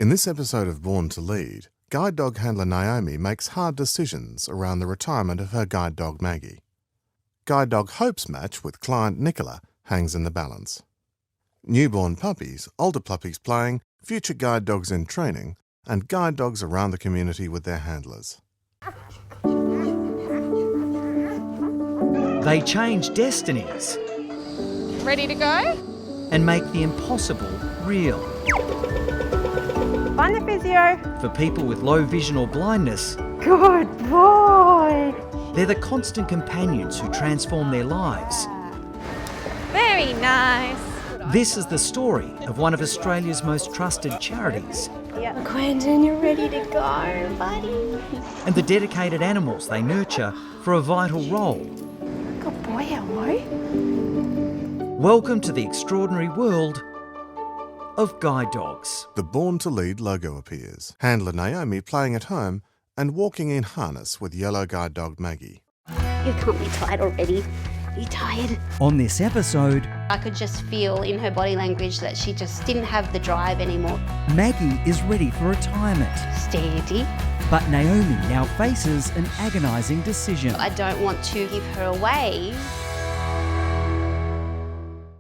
In this episode of Born to Lead, guide dog handler Naomi makes hard decisions around the retirement of her guide dog Maggie. Guide dog Hope's match with client Nicola hangs in the balance. Newborn puppies, older puppies playing, future guide dogs in training, and guide dogs around the community with their handlers. They change destinies Ready to go? and make the impossible real. Find the physio. For people with low vision or blindness, Good boy. they're the constant companions who transform their lives. Very nice. This is the story of one of Australia's most trusted charities Quentin, you're ready to go, buddy. and the dedicated animals they nurture for a vital role. Good boy, Elmo. Welcome to the extraordinary world of guide dogs. The Born to Lead logo appears, handler Naomi playing at home and walking in harness with yellow guide dog Maggie. You can't be tired already. Are you tired? On this episode, I could just feel in her body language that she just didn't have the drive anymore. Maggie is ready for retirement, Steady. but Naomi now faces an agonising decision. I don't want to give her away.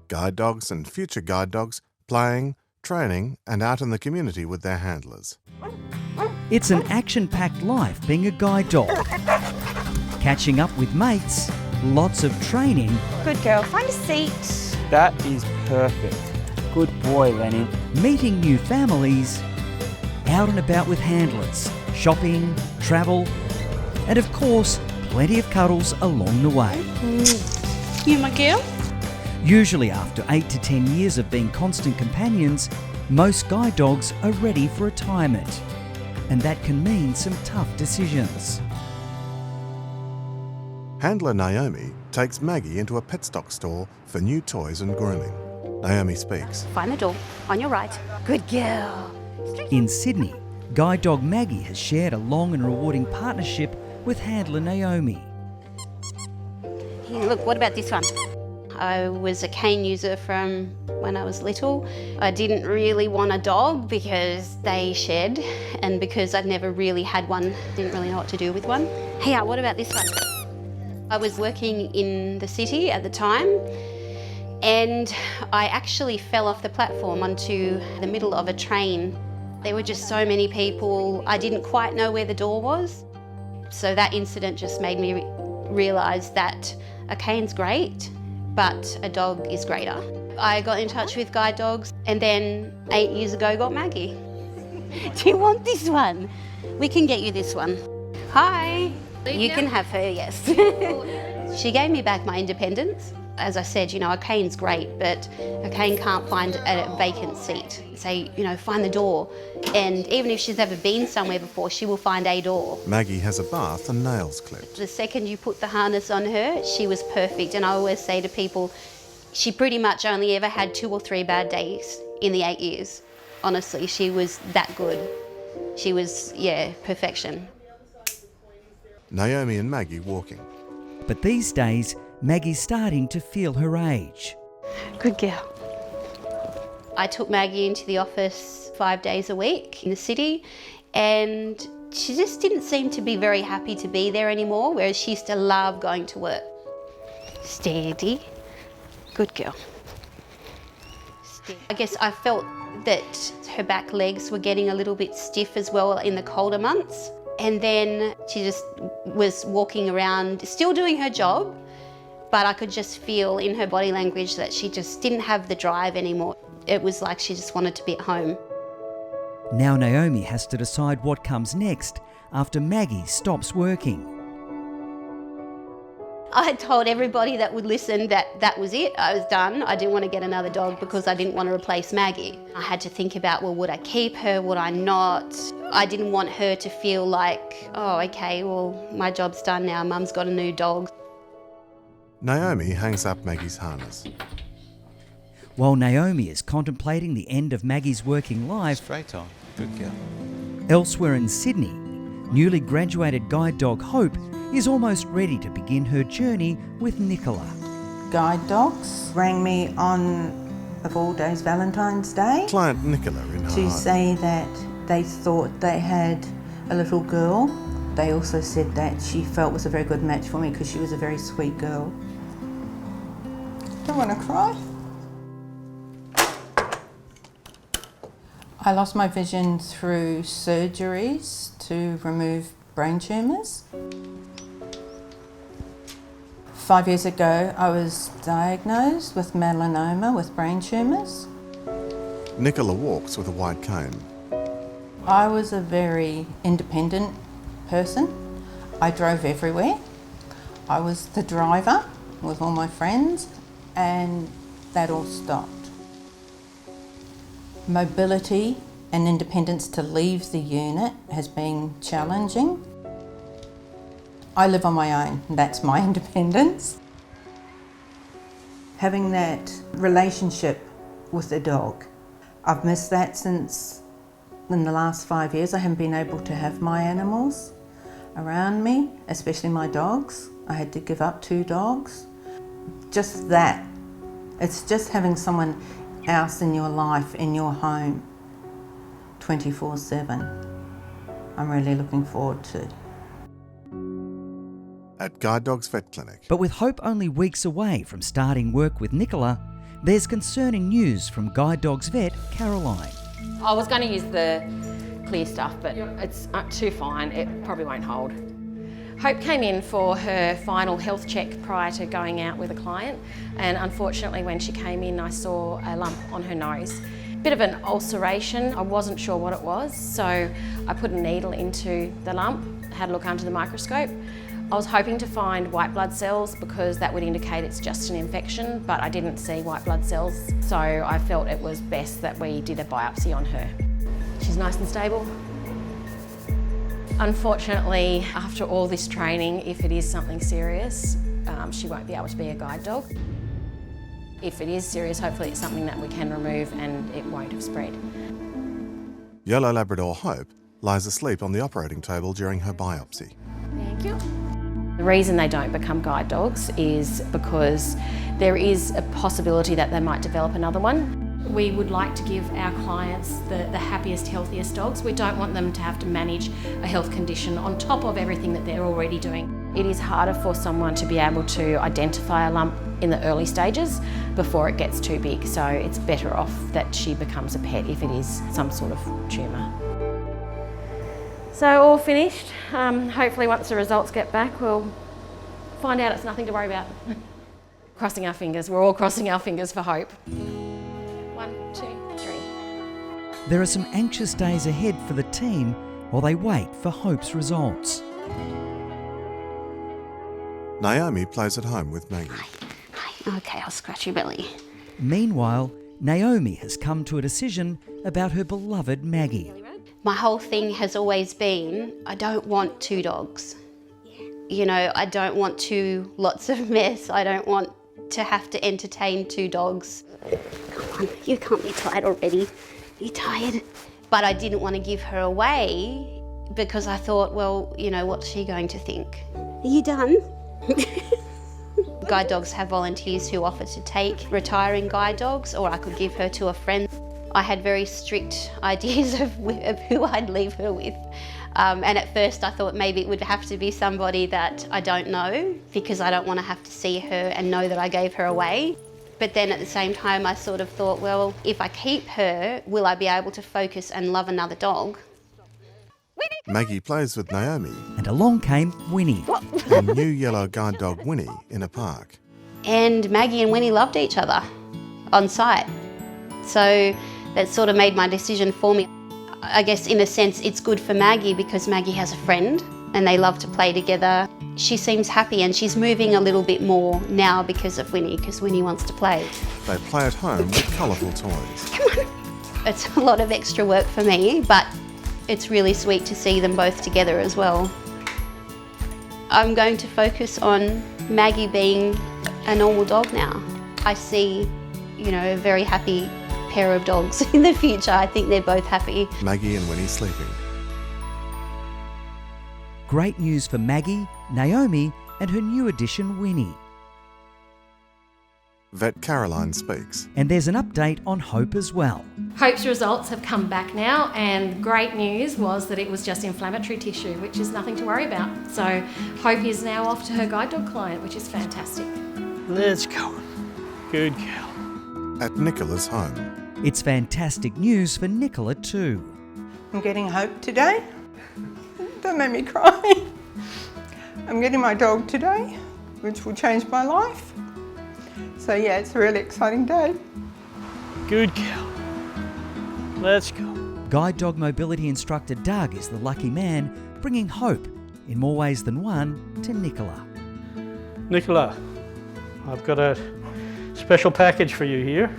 Guide dogs and future guide dogs playing, training, and out in the community with their handlers. It's an action-packed life being a guide dog. Catching up with mates, lots of training, Good girl. Find a seat. That is perfect. Good boy, Lenny. meeting new families, out and about with handlers, shopping, travel, and of course, plenty of cuddles along the way. You my girl? Usually after 8 to 10 years of being constant companions, most guide dogs are ready for retirement. And that can mean some tough decisions. Handler Naomi takes Maggie into a pet stock store for new toys and grooming. Naomi speaks. Find the door. On your right. Good girl. In Sydney, guide dog Maggie has shared a long and rewarding partnership with handler Naomi. Here, look, what about this one? I was a cane user from when I was little. I didn't really want a dog because they shed and because I'd never really had one, didn't really know what to do with one. Hey, what about this one? I was working in the city at the time and I actually fell off the platform onto the middle of a train. There were just so many people, I didn't quite know where the door was. So that incident just made me realise that a cane's great, but a dog is greater. I got in touch with guide dogs and then 8 years ago got Maggie. Do you want this one? We can get you this one. Hi. You can have her, yes. She gave me back my independence. As I said, a cane's great, but a cane can't find a vacant seat. Say, find the door. And even if she's never been somewhere before, she will find a door. Maggie has a bath and nails clipped. The second you put the harness on her, she was perfect. And I always say to people, she pretty much only ever had 2 or 3 bad days in the 8 years. Honestly, she was that good. She was, perfection. Naomi and Maggie walking. But these days, Maggie's starting to feel her age. Good girl. I took Maggie into the office 5 days a week in the city and she just didn't seem to be very happy to be there anymore, whereas she used to love going to work. Steady. Good girl. Steady. I guess I felt that her back legs were getting a little bit stiff as well in the colder months. And then she just was walking around, still doing her job, but I could just feel in her body language that she just didn't have the drive anymore. It was like she just wanted to be at home. Now Naomi has to decide what comes next after Maggie stops working. I had told everybody that would listen that was it, I was done. I didn't want to get another dog because I didn't want to replace Maggie. I had to think about, would I keep her, would I not? I didn't want her to feel like, okay, my job's done now, Mum's got a new dog. Naomi hangs up Maggie's harness. While Naomi is contemplating the end of Maggie's working life, Straight on. Good girl. elsewhere in Sydney, newly graduated guide dog Hope is almost ready to begin her journey with Nicola. Guide dogs rang me on, of all days, Valentine's Day, Client Nicola in her to home. say that They thought they had a little girl. They also said that she felt was a very good match for me because she was a very sweet girl. Don't want to cry. I lost my vision through surgeries to remove brain tumours. 5 years ago, I was diagnosed with melanoma with brain tumours. Nicola walks with a white cane. I was a very independent person. I drove everywhere. I was the driver with all my friends, and that all stopped. Mobility and independence to leave the unit has been challenging. I live on my own, and that's my independence. Having that relationship with the dog, I've missed that since in the last 5 years. I haven't been able to have my animals around me, especially my dogs. I had to give up 2 dogs. Just that. It's just having someone else in your life, in your home, 24/7. I'm really looking forward to. At Guide Dogs Vet Clinic. But with Hope only weeks away from starting work with Nicola, there's concerning news from Guide Dogs vet Caroline. I was going to use the clear stuff, but it's too fine. It probably won't hold. Hope came in for her final health check prior to going out with a client, and unfortunately when she came in I saw a lump on her nose. Bit of an ulceration. I wasn't sure what it was, so I put a needle into the lump, had a look under the microscope. I was hoping to find white blood cells because that would indicate it's just an infection, but I didn't see white blood cells, so I felt it was best that we did a biopsy on her. She's nice and stable. Unfortunately, after all this training, if it is something serious, she won't be able to be a guide dog. If it is serious, hopefully it's something that we can remove and it won't have spread. Yellow Labrador Hope lies asleep on the operating table during her biopsy. Thank you. The reason they don't become guide dogs is because there is a possibility that they might develop another one. We would like to give our clients the happiest, healthiest dogs. We don't want them to have to manage a health condition on top of everything that they're already doing. It is harder for someone to be able to identify a lump in the early stages before it gets too big, so it's better off that she becomes a pet if it is some sort of tumour. So all finished. Hopefully once the results get back we'll find out it's nothing to worry about. Crossing our fingers, we're all crossing our fingers for Hope. 1, 2, 3. There are some anxious days ahead for the team while they wait for Hope's results. Naomi plays at home with Maggie. Hi. Okay, I'll scratch your belly. Meanwhile, Naomi has come to a decision about her beloved Maggie. My whole thing has always been, I don't want 2 dogs. You know, I don't want lots of mess. I don't want to have to entertain 2 dogs. Come on, you can't be tired already. You're tired. But I didn't want to give her away because I thought, well, you know, what's she going to think? Are you done? Guide dogs have volunteers who offer to take retiring guide dogs, or I could give her to a friend. I had very strict ideas of who I'd leave her with. And at first I thought maybe it would have to be somebody that I don't know, because I don't want to have to see her and know that I gave her away. But then at the same time I sort of thought, well, if I keep her, will I be able to focus and love another dog? Maggie plays with Naomi And along came Winnie. and new yellow guide dog Winnie in a park. And Maggie and Winnie loved each other on site. So that sort of made my decision for me. I guess in a sense it's good for Maggie because Maggie has a friend and they love to play together. She seems happy and she's moving a little bit more now because of Winnie, because Winnie wants to play. They play at home with colourful toys. It's a lot of extra work for me, but it's really sweet to see them both together as well. I'm going to focus on Maggie being a normal dog now. I see, you know, a very happy pair of dogs in the future. I think they're both happy. Maggie and Winnie sleeping. Great news for Maggie, Naomi and her new addition Winnie. Vet Caroline speaks. And there's an update on Hope as well. Hope's results have come back now, and great news was that it was just inflammatory tissue, which is nothing to worry about. So Hope is now off to her guide dog client, which is fantastic. Let's go. Good girl. At Nicola's home. It's fantastic news for Nicola too. I'm getting Hope today. That made me cry. I'm getting my dog today, which will change my life. So yeah, it's a really exciting day. Good girl. Let's go. Guide dog mobility instructor Doug is the lucky man, bringing hope in more ways than one to Nicola. Nicola, I've got a special package for you here.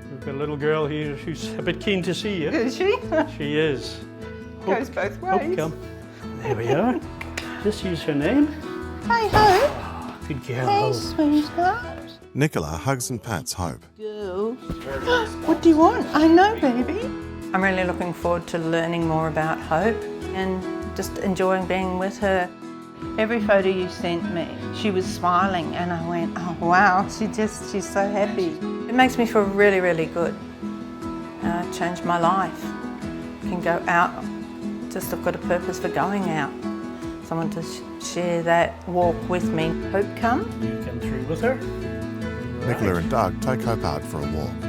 We've got a little girl here who's a bit keen to see you. Is she? She is. Goes both ways. Hope, come. There we are. Just use her name. Hey, Hope. Good girl. Hey, Hope. sweetheart. Nicola hugs and pats Hope. Girl. What do you want? I know, baby. I'm really looking forward to learning more about Hope and just enjoying being with her. Every photo you sent me, she was smiling and I went, oh wow, she's so happy. It makes me feel really, really good. It changed my life. I can go out, just I've got a purpose for going out. Someone to share that walk with me. Hope come. You come through with her. Nicola and Doug take Hope out for a walk.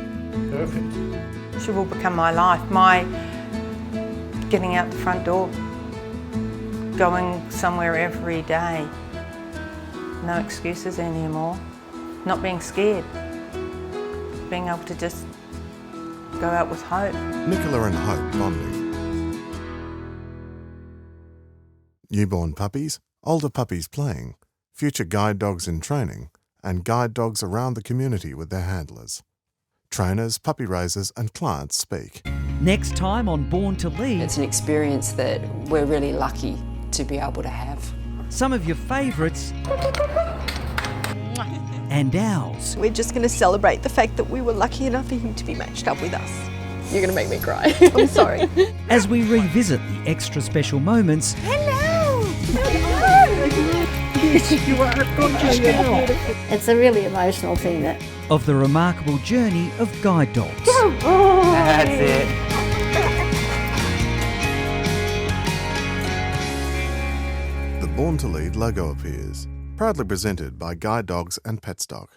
Perfect. She will become my life, my getting out the front door, going somewhere every day. No excuses anymore. Not being scared. Being able to just go out with Hope. Nicola and Hope bonding. Newborn puppies, older puppies playing, future guide dogs in training, and guide dogs around the community with their handlers. Trainers, puppy raisers and clients speak. Next time on Born to Lead, It's an experience that we're really lucky to be able to have. some of your favourites and ours. We're just going to celebrate the fact that we were lucky enough for him to be matched up with us. You're going to make me cry. I'm sorry. As we revisit the extra special moments It's a really emotional thing that of the remarkable journey of guide dogs. That's it. The Born to Lead logo appears, proudly presented by Guide Dogs and Petstock.